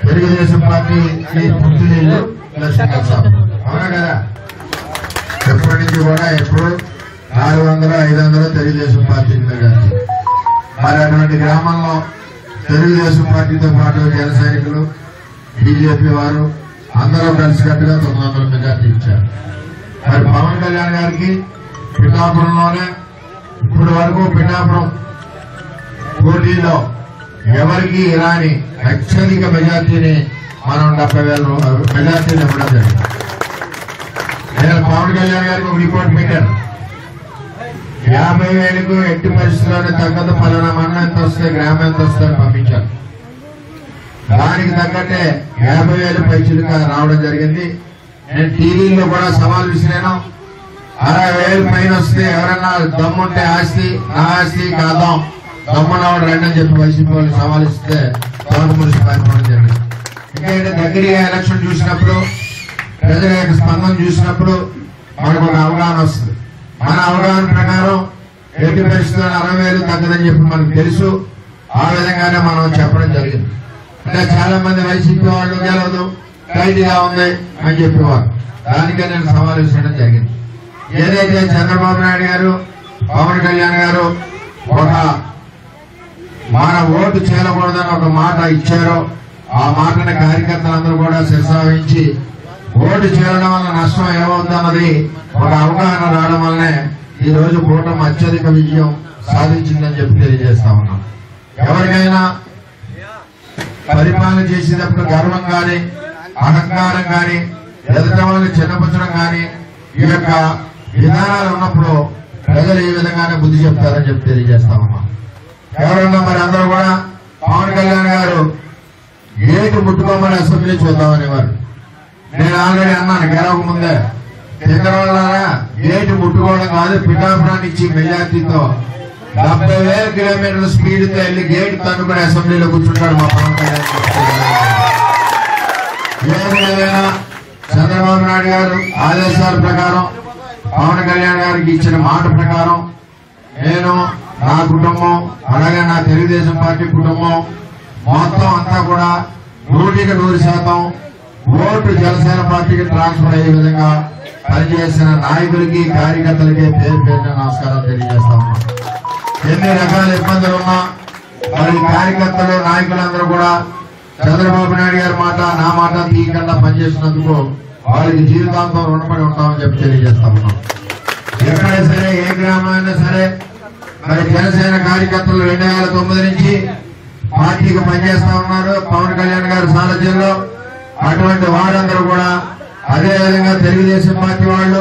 Telugu Desam party పుట్టినీళ్ళు Lakshminarasimha అవునా కదా? ఎప్పటి నుంచి కూడా ఎప్పుడు 400-500 తెలుగుదేశం పార్టీ మరి అటువంటి గ్రామంలో తెలుగుదేశం పార్టీతో పాటు జన సైనికులు బీజేపీ వారు అందరూ కలిసికట్టుగా 900 మెజార్టీ ఇచ్చారు. మరి పవన్ కళ్యాణ్ గారికి పిఠాపురంలోనే ఇప్పటి వరకు పిఠాపురం పోటీలో ఎవరికి రాని అత్యధిక మెజార్టీని మనం 70,000 మెజార్టీని ఇవ్వడం జరిగింది. నేను పవన్ కళ్యాణ్ గారికి ఒక రిపోర్ట్ పెట్టాను. 50,000కు ఎట్టి పరిస్థితుల్లోనే తగ్గదు, పలానా మండలం ఎంత వస్తాయి, గ్రామం ఎంత వస్తాయని పంపించాను. దానికి తగ్గట్టే 50,000 పైచిలుగా రావడం జరిగింది. నేను టీవీలో కూడా సవాల్ విసిరాను. 60,000 పైన వస్తే ఎవరన్నా దమ్ముంటే ఆస్తి నా ఆస్తి కాదాం, దమ్మున్నవాడు రండి అని చెప్పి వైసీపీ వాళ్ళు సవాల్ ఇస్తే తోటముడిసి పారిపోవడం జరిగింది. ఎందుకంటే దగ్గరగా ఎలక్షన్ చూసినప్పుడు ప్రజల యొక్క స్పందన చూసినప్పుడు మనకు ఒక అవగాహన వస్తుంది. మన అవగాహన ప్రకారం ఎట్టి పరిస్థితుల్లో 60,000 తగ్గదని చెప్పి మనకు తెలుసు. ఆ విధంగానే మనం చెప్పడం జరిగింది. అంటే చాలా మంది వైసీపీ వాళ్ళు గెలవదు, టైట్ గా ఉంది అని చెప్పేవారు. దానికే నేను సవాల్ విసరడం జరిగింది. ఏదైతే చంద్రబాబు నాయుడు గారు పవన్ కళ్యాణ్ గారు ఒక మన ఓటు చేయకూడదని ఒక మాట ఇచ్చారో ఆ మాటని కార్యకర్తలందరూ కూడా శిరసావహించి ఓటు చేరడం వల్ల నష్టం ఏమవుతుందన్నది ఒక అవగాహన రావడం వల్లనే ఈ రోజు కూటమి అత్యధిక విజయం సాధించిందని చెప్పి తెలియజేస్తా ఉన్నాం. ఎవరికైనా పరిపాలన చేసేటప్పుడు గర్వం గాని అహంకారం గాని ఎదుట వాళ్ళని చిన్నపుచ్చడం గాని ఈ యొక్క విధానాలు ఉన్నప్పుడు ప్రజలు ఈ విధంగానే బుద్ధి చెప్తారని చెప్పి తెలియజేస్తా ఉన్నాం. ఎవరన్నా మరి అందరూ కూడా పవన్ కళ్యాణ్ గారు గేటు ముట్టుకోమని అసెంబ్లీ చూద్దామనేవారు. నేను ఆల్రెడీ అన్నాను గెలవక ముందే, చంద్రబాబు గేటు ముట్టుకోవడం కాదు, పిఠాపురాన్ని ఇచ్చి మెజార్టీతో 70,000 కిలోమీటర్ల స్పీడ్ తో వెళ్లి గేట్ తన్నుకుని అసెంబ్లీలో కూర్చుంటాడు మా పవన్ కళ్యాణ్. ఏదైనా చంద్రబాబు నాయుడు గారు ఆదేశాల ప్రకారం పవన్ కళ్యాణ్ గారికి ఇచ్చిన మాట ప్రకారం నేను నా కుటుంబం అలాగే నా తెలుగుదేశం పార్టీ కుటుంబం మొత్తం అంతా కూడా 100% ఓటు జనసేన పార్టీకి ట్రాన్స్ఫర్ అయ్యే విధంగా పనిచేసిన నాయకులకి కార్యకర్తలకి పేరు పేరున నమస్కారాలు తెలియజేస్తా ఉన్నాం. ఎన్ని రకాల ఇబ్బందులు ఉన్నా మరి కార్యకర్తలు నాయకులందరూ కూడా చంద్రబాబు నాయుడు గారి మాట నా మాట తీయకుండా పనిచేసినందుకు వాళ్ళకి జీవితాంతం రుణపడి ఉంటామని చెప్పి తెలియజేస్తా ఉన్నాం. ఎక్కడైనా సరే ఏ గ్రామైనా సరే మరి జనసేన కార్యకర్తలు 2009 నుంచి పార్టీకి పనిచేస్తా ఉన్నారు పవన్ కళ్యాణ్ గారి సారథ్యంలో. అటువంటి వారందరూ కూడా అదే విధంగా తెలుగుదేశం పార్టీ వాళ్ళు